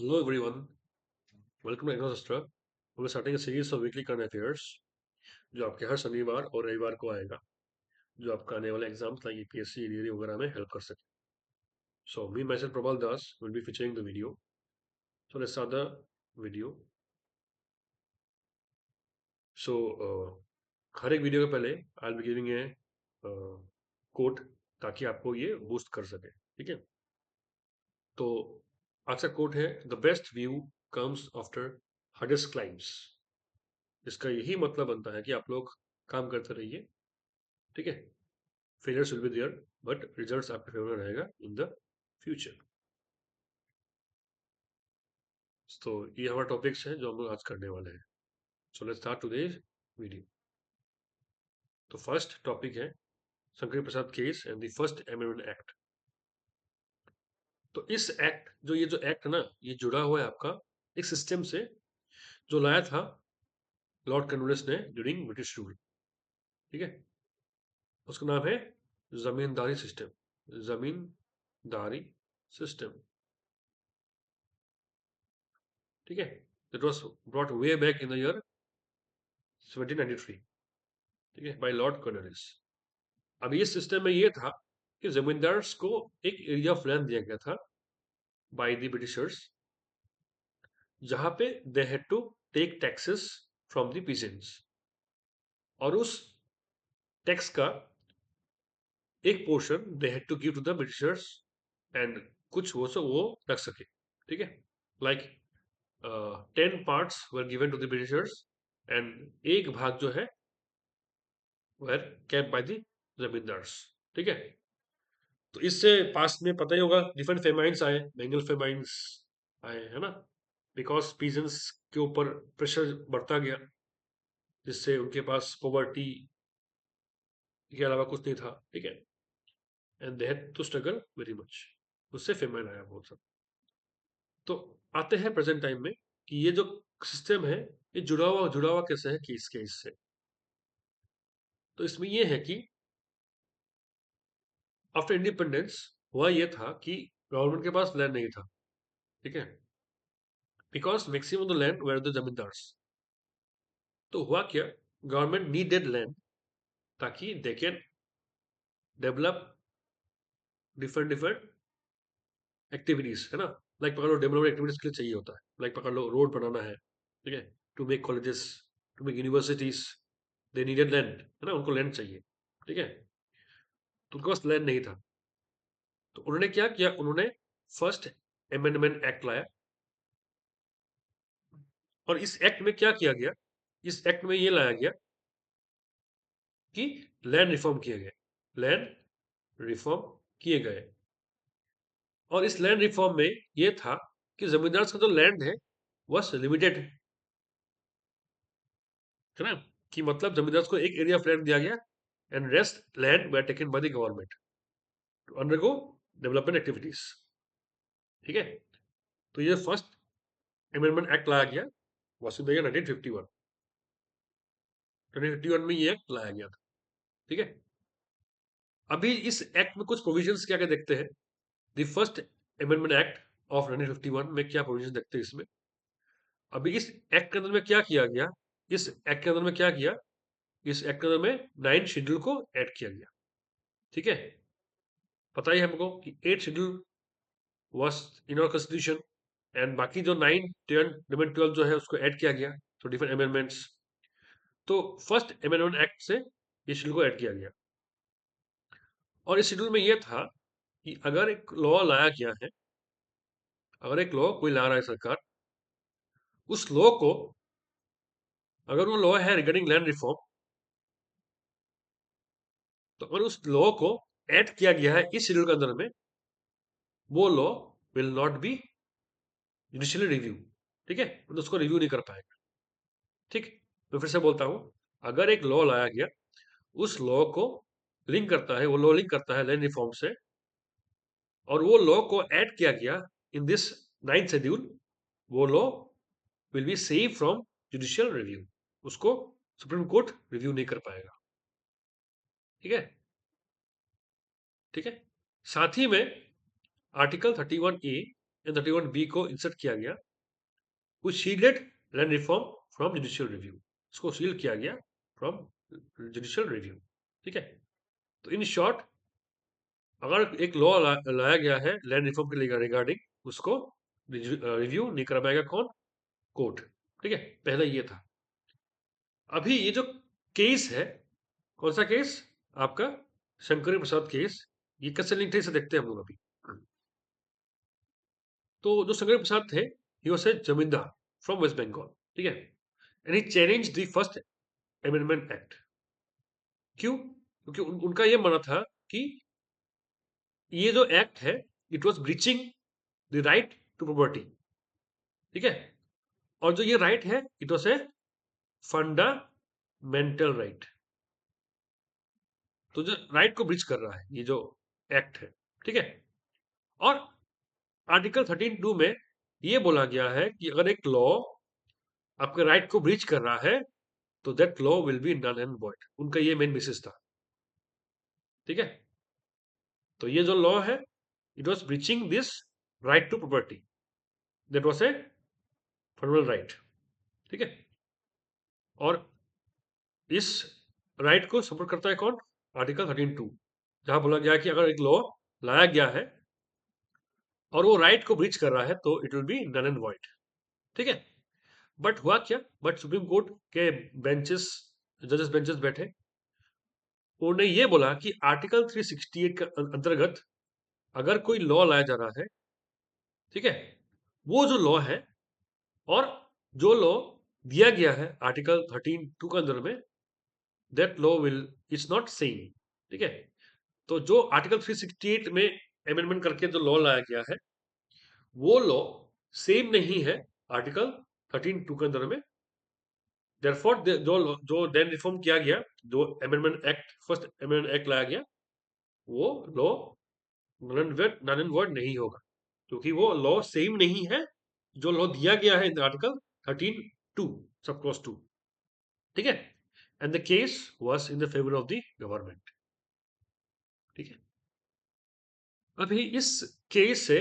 Hello everyone, welcome to Exostra. We're starting a series of weekly current affairs जो आपके हर शनिवार और रविवार को आएगा, जो आपका आने वाले एग्जाम्स लाइक यूपीएससी इंजीनियरिंग वगैरह में हेल्प कर सके. So me myself Prabal Das will be featuring the video. So let's start the video. So हर एक वीडियो के पहले I'll be giving a quote ताकि आपको ये बूस्ट कर सके. ठीक है, तो आज का कोट है the best view comes after hardest climbs. इसका यही मतलब बनता है कि आप लोग काम करते रहिए. ठीक है, failures will be there but results आपके फेवर में रहेगा इन द फ्यूचर. तो ये हमारा टॉपिक्स है जो हम लोग आज करने वाले हैं. So let's start today's video. तो फर्स्ट टॉपिक है Shankar Prasad case and the first amendment act. तो इस एक्ट जो एक्ट है ना, ये जुड़ा हुआ है आपका एक सिस्टम से जो लाया था लॉर्ड कॉर्नवालिस ने ड्यूरिंग ब्रिटिश रूल. ठीक है, उसका नाम है जमींदारी सिस्टम. जमींदारी सिस्टम. ठीक है, it was brought way back in the year 1793. ठीक है, बाय लॉर्ड कॉर्नवालिस. अब ये सिस्टम में ये था कि जमींदार्स को एक एरिया ऑफ लैंड दिया गया था बाय द ब्रिटिशर्स, जहां पे they had to take taxes from the peasants, और उस टैक्स का एक portion they had to give to the Britishers, and कुछ वो रख सके. ठीक है, like 10 parts were given to the Britishers and एक भाग जो है were kept by the zamindars. ठीक है, तो इससे पास में पता ही होगा डिफरेंट फेमाइन्स आए, बेंगल फेमाइन्स आए, है ना, बिकॉज पीजेंट्स के ऊपर प्रेशर बढ़ता गया, जिससे उनके पास पॉवर्टी के अलावा कुछ नहीं था. ठीक है, and they had to struggle very much. उससे फेमाइन आया बहुत सा. तो आते हैं प्रेजेंट टाइम में कि ये जो सिस्टम है ये जुड़ा हुआ कैसे है कि इसके इससे. तो इसमें ये है कि आफ्टर इंडिपेंडेंस हुआ ये था कि गवर्नमेंट के पास लैंड नहीं था. ठीक है, because maximum the land were the zamindars. तो हुआ क्या, गवर्नमेंट नीडेड लैंड ताकि they can develop different different activities, है ना. लाइक पकड़ लो डेवलपमेंट एक्टिविटीज के लिए चाहिए होता है, लाइक पकड़ लो रोड बनाना है. ठीक है, to make colleges, to make universities, they needed land, है ना, उनको लैंड चाहिए. ठीक है, तो उनके पास लैंड नहीं था. तो उन्होंने क्या किया, उन्होंने फर्स्ट अमेंडमेंट एक्ट लाया. और इस एक्ट में क्या किया गया, इस एक्ट में ये लाया गया कि लैंड रिफॉर्म किए गए, लैंड रिफॉर्म किए गए. और इस लैंड रिफॉर्म में ये था कि जमींदार का जो लैंड है वह लिमिटेड है ना, कि मतलब जमींदार को एक एरिया ऑफ लैंड दिया गया and rest land were taken by the government to undergo development activities. ठीक है, तो ये फर्स्ट अमेंडमेंट एक्ट लाया गया was in the year 1951. 1951 में ये एक्ट लाया गया था. ठीक है, अभी इस एक्ट में कुछ प्रोविजंस क्या क्या देखते हैं. The first amendment act of 1951 में क्या प्रोविजन देखते हैं इसमें. अभी इस एक्ट के अंदर में क्या किया गया, इस एक्ट के अंदर में क्या किया, इस एक्ट के अंदर में 9 शेड्यूल को ऐड किया गया. ठीक है, पता ही हमको कि 8 schedule was in our constitution and बाकी जो 9 10 11 12 जो है उसको ऐड किया गया तो डिफरेंट अमेंडमेंट्स. तो फर्स्ट अमेंडमेंट एक्ट से ये शेड्यूल को ऐड किया गया. और इस शेड्यूल में ये था कि अगर एक लॉ लाया गया है, अगर एक लॉ कोई ला रहा है सरकार, उस लॉ को, अगर वो लॉ है रिगार्डिंग लैंड रिफॉर्म, तो अगर उस लॉ को ऐड किया गया है इस शेड्यूल के अंदर में, वो law will not be judicially review. ठीक है, मतलब उसको रिव्यू नहीं कर पाएगा. ठीक, मैं फिर से बोलता हूं, अगर एक लॉ लाया गया, उस लॉ को लिंक करता है, वो लॉ लिंक करता है लैंड रिफॉर्म से, और वो लॉ को ऐड किया गया इन दिस 9th शेड्यूल, वो law will B save from judicial review. उसको सुप्रीम कोर्ट रिव्यू नहीं कर पाएगा. ठीक है, ठीक है, साथ ही में आर्टिकल 31A एंड 31B को इंसर्ट किया गया, which shielded land reform from judicial review. इसको शील्ड किया गया फ्रॉम जुडिशियल रिव्यू. ठीक है. तो इन शॉर्ट, अगर एक लॉ लाया गया है लैंड रिफॉर्म के लिए रिगार्डिंग, उसको रिव्यू नहीं कर पाएगा कौन? कोर्ट. ठीक है. पहले ये था. अभी ये जो केस है, कौन सा केस? आपका शंकर प्रसाद केस. ये कैसे लिंक थे इसे देखते हैं हम लोग अभी. तो जो शंकर प्रसाद थे, ही वाज ए जमींदार फ्रॉम वेस्ट बंगाल. ठीक है. And he challenge the first amendment act. क्यों? क्योंकि उनका ये मानना था कि ये जो एक्ट है, it was breaching the right to property. ठीक है. और जो ये राइट है, it was a fundamental right. तो जो राइट को ब्रीच कर रहा है ये जो एक्ट है. ठीक है. और आर्टिकल 13(2) में ये बोला गया है कि अगर एक लॉ आपके राइट को ब्रीच कर रहा है, तो that law will be null and void. उनका ये मेन बेसिस था. ठीक है. तो ये जो लॉ है, it was breaching this right to property. That was a fundamental right. ठीक है. और इस राइट को सपोर्ट करता है कौन? आर्टिकल 13(2), जहां बोला गया है कि अगर एक लॉ लाया गया है और वो राइट को ब्रीच कर रहा है, तो it will be null and void. ठीक है. बट हुआ क्या? बट सुप्रीम कोर्ट के बेंचेस, जजेस बेंचेस बैठे, उन्होंने ये बोला कि आर्टिकल 368 के अंतर्गत अगर कोई लॉ लाया जा रहा है, ठीक है, वो जो लॉ है और जो लॉ दिया गया है आर्टिकल 13(2) के अंदर में, that law will is not same. ठीक है. तो जो आर्टिकल 368 में अमेंडमेंट करके जो लॉ लाया गया है, वो लॉ सेम नहीं है आर्टिकल 13(2) के अंदर में. देयरफॉर जो जो देन रिफॉर्म किया गया, जो amendment act, first amendment act लाया गया, वो लॉ नल एंड वॉइड नहीं होगा, क्योंकि वो लॉ सेम नहीं है जो लॉ दिया गया है इन आर्टिकल 13(2) सब क्लॉज 2. ठीक है. And the case was in the favour of the government. ठीक है. अभी इस केस से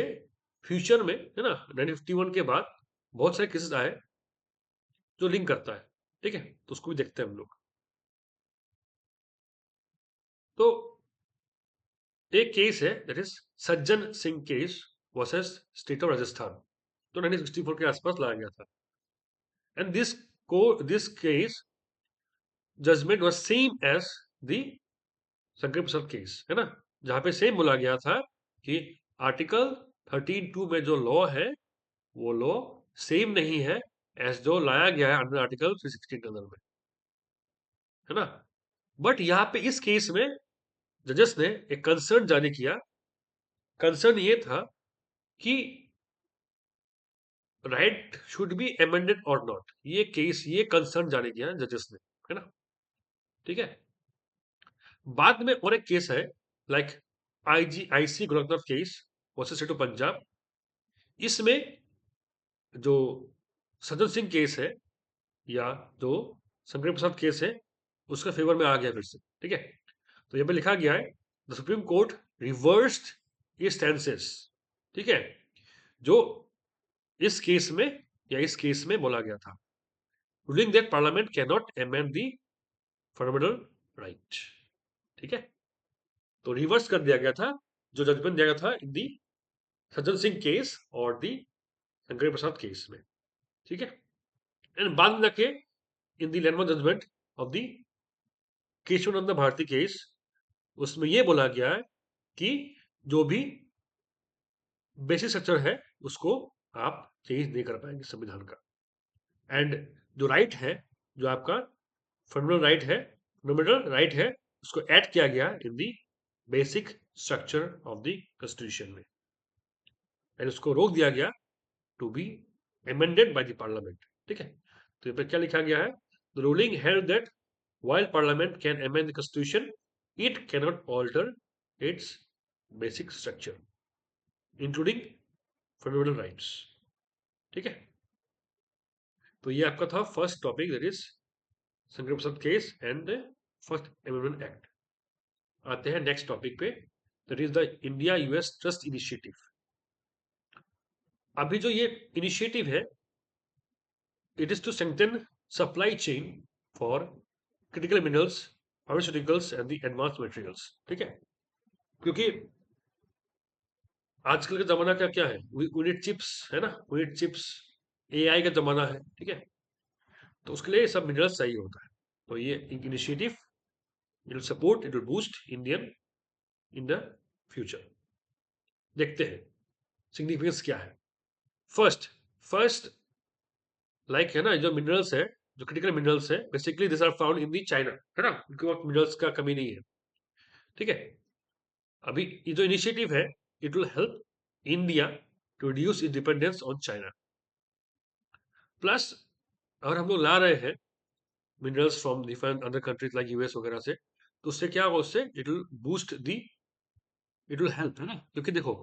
फ्यूचर में, है ना, 1951 के बाद बहुत सारे केसेस आए जो लिंक करता है. ठीक है. तो उसको भी देखते हैं हम लोग. तो एक केस है, that is Sajjan Singh case versus State of Rajasthan, तो 1964 के आसपास लाया गया था. And this case judgement was same as the Shankar Prasad case, है ना, जहां पे सेम बोला गया था कि आर्टिकल 13(2) में जो लॉ है, वो लॉ सेम नहीं है एज जो लाया गया है अंडर आर्टिकल 360 के अंदर में, है ना. बट यहाँ पे इस केस में जजेस ने एक कंसर्न जारी किया. कंसर्न ये था कि राइट शुड बी अमेंडेड और नॉट. ये कंसर्न जारी किया जजेस ने, है ना. ठीक है. बाद में और एक केस है, like IGIC Gorakhnath case versus State of Punjab. इसमें जो सज्जन सिंह केस है या जो शंकर प्रसाद केस है, उसके फेवर में आ गया फिर से. ठीक है. तो यहाँ पे लिखा गया है, द सुप्रीम कोर्ट रिवर्स्ड ये स्टेंसेस. ठीक है. जो इस केस में या इस केस में बोला गया था, ruling that parliament can not amend the fundamental right. ठीक है. तो रिवर्स कर दिया गया था जो जजमेंट दिया गया था इन दी सज्जन सिंह केस और दी शंकर प्रसाद केस में. ठीक है. एंड बाद में जाके in the landmark judgement of the Kesavananda Bharati case, उसमें यह बोला गया है कि जो भी बेसिक स्ट्रक्चर है, उसको आप चेंज नहीं कर पाएंगे संविधान का. एंड जो राइट है, जो आपका फंडामेंटल राइट है, उसको ऐड किया गया in the basic structure of the constitution में. एंड उसको रोक दिया गया to be amended by the parliament. ठीक है. तो यहाँ पे क्या लिखा गया है? The ruling held that while parliament can amend the constitution, it cannot alter its basic structure, including fundamental rights. ठीक है. तो ये आपका था first topic, that is Shankar Prasad case and first amendment act. आते हैं नेक्स्ट टॉपिक पे, that is the India US trust initiative. अभी जो ये इनिशिएटिव है, it is to strengthen supply chain for critical minerals, pharmaceuticals and the advance materials. ठीक है, क्योंकि आजकल का जमाना क्या क्या है, यूनिट चिप्स है ना, यूनिट चिप्स, एआई का जमाना है। ठीक है, तो उसके लिए सब मिनरल्स चाहिए होता है। तो ये initiative, it will support, it will boost Indian in the future. देखते हैं सिग्निफिकेंस क्या है। फर्स्ट फर्स्ट लाइक है ना, जो मिनरल्स है, जो क्रिटिकल मिनरल्स है, basically this are found in the China, है ना, उनके पास मिनरल्स का कमी नहीं है। ठीक है, अभी ये जो इनिशिएटिव है, it will help India to reduce it dependence on China. Plus अगर हम लोग ला रहे हैं minerals from different other countries like US वगैरह से, तो उससे क्या होगा, उससे it will boost the, it will help, है ना, क्योंकि देखो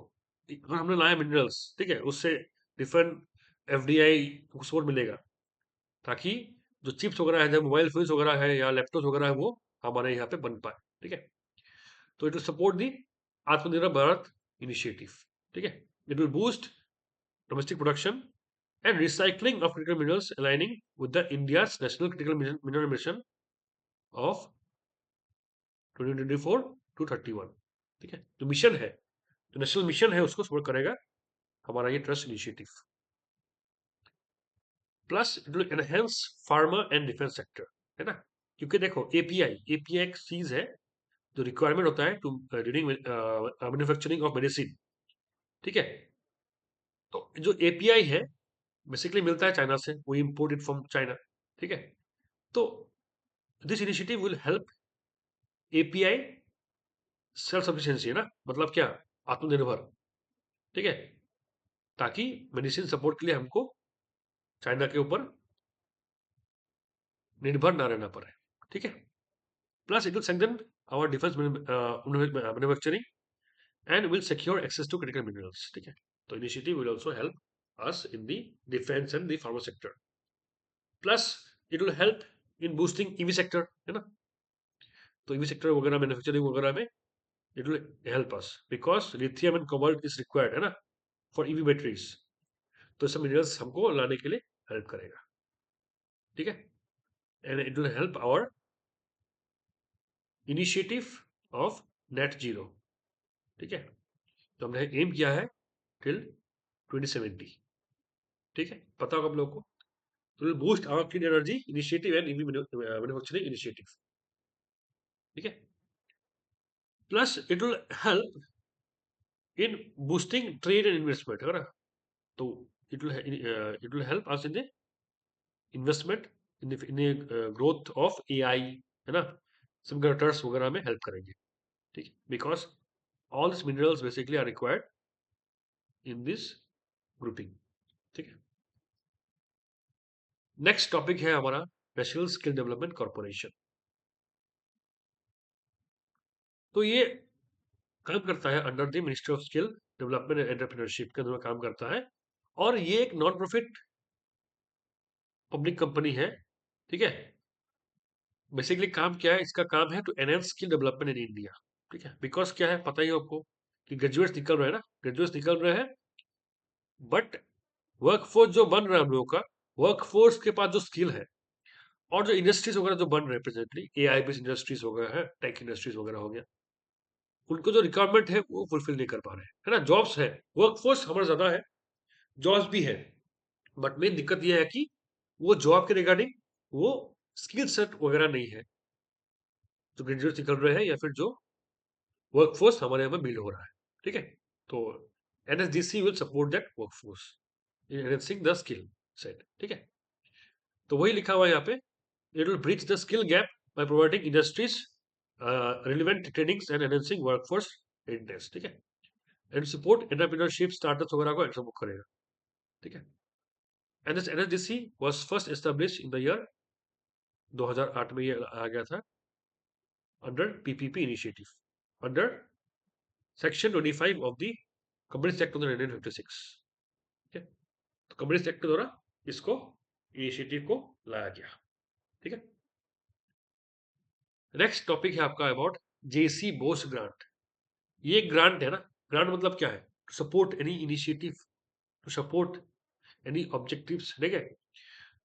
अगर हमने लाया मिनरल्स, ठीक है, उससे डिफरेंट एफडीआई को सपोर्ट मिलेगा, ताकि जो चिप्स वगैरह है, मोबाइल फोन्स वगैरह है या लैपटॉप वगैरह है, वो हमारे यहाँ पे बन पाए। ठीक है, तो इट विल सपोर्ट दी आत्मनिर्भर भारत इनिशिएटिव। ठीक है, it will boost domestic production and recycling of critical minerals, aligning with the India's national critical mineral mission of 2024 to 31। ठीक है, जो मिशन है, जो नेशनल मिशन है, उसको सपोर्ट करेगा हमारा ये trust initiative. Plus it will enhance pharma and defence sector, है ना, क्योंकि देखो एपीआई एपीआई एक चीज है जो रिक्वायरमेंट होता है to during manufacturing of medicine. ठीक है, तो जो एपीआई है बेसिकली मिलता है चाइना से, वो इम्पोर्टेड फ्रॉम चाइना। ठीक है, तो this initiative will help API self sufficiency, है ना, मतलब क्या, आत्मनिर्भर। ठीक है, ताकि मेडिसिन सपोर्ट के लिए हमको चाइना के ऊपर निर्भर ना रहना पड़े। ठीक है, plus it will strengthen our defence manufacturing and will secure access to critical minerals. ठीक है, तो initiative will also help us in the defence and the pharma sector. Plus it will help in boosting EV sector, है ना, तो EV sector वगैरह manufacturing वगैरह में it will help us, because lithium and cobalt is required, है ना, for EV batteries. तो सब मिनरल्स हमको लाने के लिए हेल्प करेगा। ठीक है, and it will help our initiative of net zero. ठीक है, तो हमने एम किया है टिल 2070। ठीक है, पता होगा आप लोगों को, तो will boost our clean energy initiative and EV manufacturing initiative. ठीक है, plus it will help in boosting trade and investment, है ना, तो it will help us in the investment, in growth of AI, है ना, सबकंडक्टर्स वगैरह में help करेंगे। ठीक है, because all this minerals basically are required in this grouping. ठीक है, नेक्स्ट टॉपिक है हमारा नेशनल स्किल डेवलपमेंट कॉर्पोरेशन। तो ये काम करता है under the ministry of skill development and entrepreneurship के अंदर काम करता है, और ये एक नॉन प्रॉफिट पब्लिक कंपनी है। ठीक है, बेसिकली काम क्या है, इसका काम है to enhance skill development in India. ठीक है, बिकॉज क्या है पता ही है आपको कि ग्रेजुएट्स निकल रहे हैं ना, ग्रेजुएट्स निकल रहे हैं, बट वर्कफोर्स जो बन रहा है हम लोगों का, वर्कफोर्स के पास जो स्किल है, और जो इंडस्ट्रीज वगैरह जो बन रहे हैं प्रेजेंटली, एआई बेस्ड इंडस्ट्रीज वगैरह है, टेक इंडस्ट्रीज वगैरह हो गया, उनको जो रिक्वायरमेंट है वो फुलफिल नहीं कर पा रहे हैं, है ना, जॉब्स है, वर्कफोर्स हमारा ज्यादा है, जॉब्स भी है, बट मेन दिक्कत ये है कि वो जॉब के रिगार्डिंग वो स्किल सेट वगैरह नहीं है जो ग्रेजुएट निकल रहे हैं, या फिर जो वर्कफोर्स हमारे यहाँ पे बिल्ड हो रहा है। ठीक है, तो NSDC will support that workforce in enhancing the skill set. ठीक है, तो वही लिखा हुआ है यहाँ पे, it will bridge the skill gap by providing industries relevant trainings and enhancing workforce readiness. ठीक है, एंड सपोर्ट एंटरप्रेन्योरशिप स्टार्टअप्स वगैरह को सपोर्ट करेगा। ठीक है, and this NSDC was first establish in the year 2008 में, ये आ गया था under PPP initiative, under section 25 of the companies act of 1956। ठीक है, तो कंपनीज एक्ट के द्वारा इसको इनिशिएटिव को लाया गया। ठीक है, नेक्स्ट टॉपिक है आपका अबाउट जेसी बोस ग्रांट। ये ग्रांट है ना, ग्रांट मतलब क्या है, support any initiative to support any objectives, ठीक है।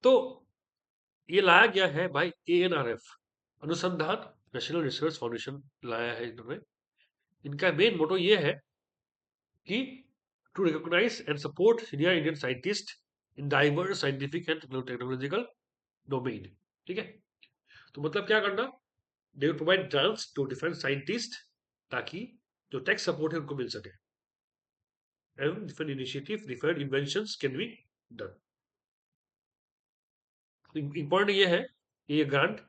तो ये लाया गया है by ANRF, Anusandhan national research foundation लाया है इन्होंने। इनका मेन मोटो ये है कि to recognize and support senior Indian scientist in diverse scientific and technological domain, ठीक है। तो मतलब क्या करना, they will provide grants to different scientist, ताकि जो टेक सपोर्ट है उनको मिल सके, and different initiative different inventions can be done. Important ये है कि ये ग्रांट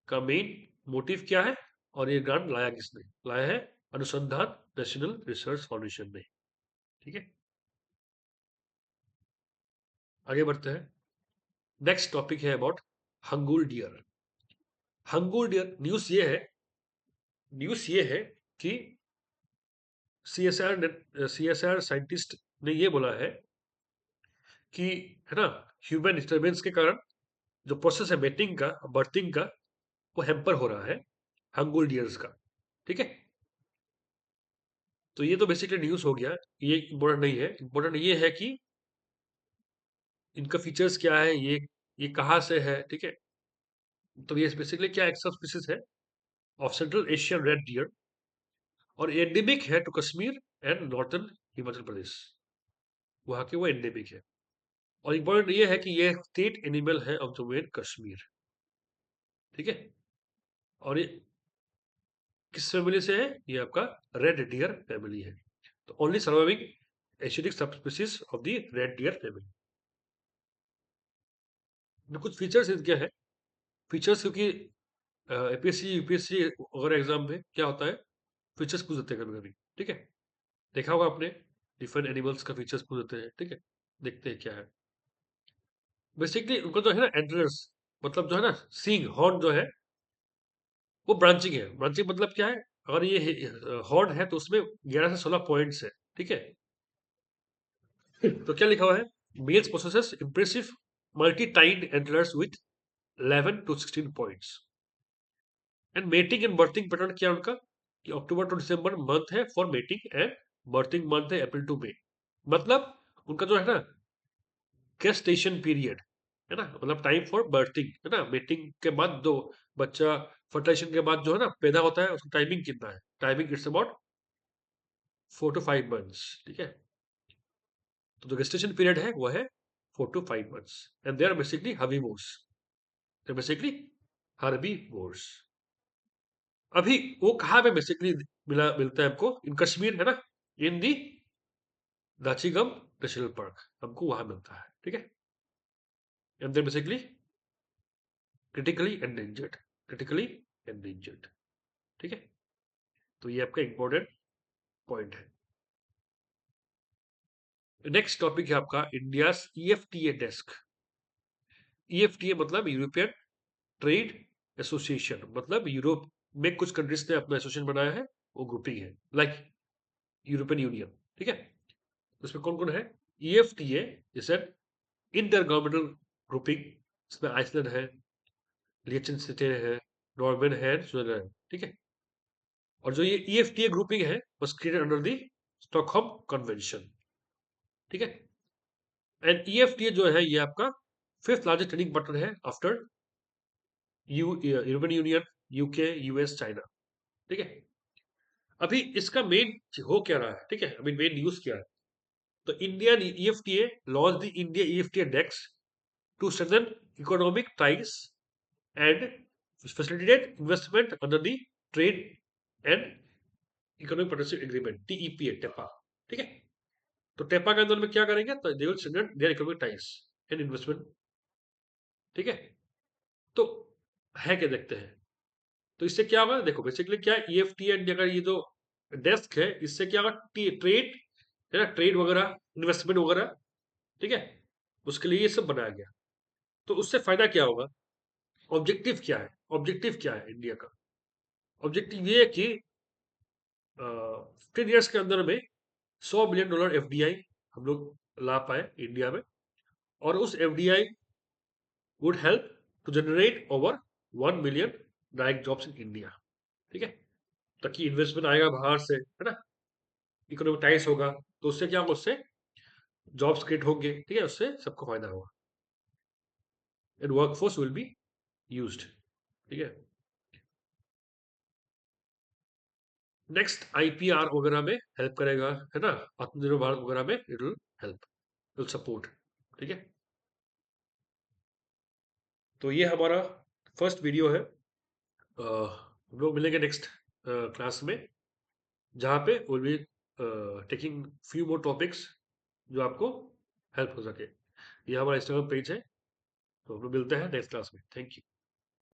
का मेन मोटिव क्या है, और ये ग्रांट लाया किसने, लाया है अनुसंधान नेशनल रिसर्च फाउंडेशन ने, ठीक है। आगे बढ़ते हैं। नेक्स्ट टॉपिक है about hangul deer. Hangul deer news ये है कि सीएसआर साइंटिस्ट ने ये बोला है कि, है ना, ह्यूमन डिस्टर्बेंस के कारण जो प्रोसेस है मेटिंग का, बर्थिंग का, वो हैम्पर हो रहा है हंगुल डियर्स का, ठीक है। तो ये तो बेसिकली न्यूज़ हो गया, ये इम्पोर्टेंट नहीं है। इम्पोर्टेंट ये है कि इनका फीचर्स क्या है, ये कहाँ से है, ठीक है। तो ये बेसिकली क्या, एक सब स्पीसीज है of central Asian red deer, और एंडेमिक है to Kashmir and northern Himachal Pradesh, वहाँ के वो एंडेमिक है। और इम्पोर्टेंट ये है कि ये स्टेट एनिमल है ऑफ जम्मू एंड कश्मीर, ठीक है। और ये किस फैमिली से है, ये आपका रेड डियर फैमिली है। तो only surviving Asiatic subspecies of the red deer family. कुछ फीचर्स इनके हैं, फीचर्स, क्योंकि एपीएससी यूपीएससी वगैरह एग्जाम में क्या होता है, फीचर्स पूछ देते हैं कभी कभी, ठीक है। देखा होगा आपने, डिफरेंट एनिमल्स का फीचर्स पूछ देते हैं, ठीक है। देखते हैं क्या है। बेसिकली उनका जो है ना एंट्रस, मतलब जो है ना सींग, हॉर्न जो है वो ब्रांचिंग है। ब्रांचिंग मतलब क्या है, अगर ये हॉर्न है तो उसमें 11 से 16 पॉइंट्स है, ठीक है। तो क्या लिखा हुआ है, मेल्स पोसेसेस इंप्रेसिव मल्टी टाइड antlers with 11 to 16 points, and mating and birthing pattern क्या है उनका, कि अक्टूबर टू दिसंबर मंथ है for mating, and birthing month है अप्रैल टू मई। मतलब उनका जो है ना गेस्टेशन पीरियड, है ना, मतलब टाइम फॉर बर्थिंग, है ना, मेटिंग के बाद दो बच्चा, फर्टिलाइजेशन के बाद जो है ना पैदा होता है, उसका टाइमिंग कितना है, timing it's about 4 to 5 months, ठीक है। तो जो गेस्टेशन पीरियड है वो है 4 to 5 months, and they are basically herbivores, they are basically herbivores. अभी वो कहाँ पे बेसिकली मिलता है हमको, इन कश्मीर, है ना, इन दी दाचिगम नेशनल पार्क, हमको वहां मिलता है, ठीक है। And they basically critically endangered, critically endangered, ठीक है। तो ये आपका इंपॉर्टेंट पॉइंट है। नेक्स्ट टॉपिक है आपका इंडिया EFTA डेस्क। EFTA मतलब यूरोपियन ट्रेड एसोसिएशन, मतलब यूरोप में कुछ कंट्रीज ने अपना एसोसिएशन बनाया है, वो ग्रुपिंग है, लाइक यूरोपियन यूनियन, ठीक है। उसमें कौन कौन है, EFTA is an inter governmental grouping, इसमें आइसलैंड है, लिechtenstein है, नॉर्वे है, स्विट्जरलैंड है, ठीक है। और जो ये EFTA ग्रुपिंग है was created under the Stockholm convention, ठीक है। एंड EFTA जो है ये आपका फिफ्थ लार्जेस्ट ट्रेडिंग पार्टनर है after European union, UK, US, China, ठीक है। अभी इसका मेन हो क्या रहा है, ठीक है, अभी मेन न्यूज क्या है। तो Indian EFTA launch the India EFTA डेक्स to strengthen economic ties and facilitate investment under the trade and economic partnership agreement, TEPA, TEPA, ठीक है। तो टेपा के अंदर में क्या करेंगे, तो they will strengthen their economic ties and investment, ठीक है। तो है क्या, देखते हैं। तो इससे क्या होगा, देखो बेसिकली क्या EFTA एंड अगर ये जो डेस्क है, इससे क्या होगा, ट्रेड, है ना, ट्रेड वगैरह, इन्वेस्टमेंट वगैरह, ठीक है, उसके लिए ये सब बनाया गया। तो उससे फायदा क्या होगा, ऑब्जेक्टिव क्या है, ऑब्जेक्टिव क्या है इंडिया का, ऑब्जेक्टिव ये है कि 15 ईयर्स के अंदर में $100 बिलियन FDI हम लोग ला पाए इंडिया में, और उस FDI would help to generate over 1 million direct jobs in India, ठीक है। ताकि इन्वेस्टमेंट आएगा बाहर से, है ना, इकोनोमिटाइज होगा, तो उससे क्या होगा, उससे जॉब्स क्रिएट होंगे, ठीक है, उससे सबको फायदा होगा, and workforce will be used, ठीक है। नेक्स्ट आईपीआर वगैरह में हेल्प करेगा, है ना, आत्मनिर्भर भारत वगैरह में it will help, will support, ठीक है। तो ये हमारा फर्स्ट वीडियो है। हम लोग मिलेंगे नेक्स्ट क्लास में, जहाँ पे will be taking few more topics जो आपको हेल्प हो सके। ये हमारा इंस्टाग्राम पेज है, तो हम लोग मिलते हैं नेक्स्ट क्लास में। Thank you.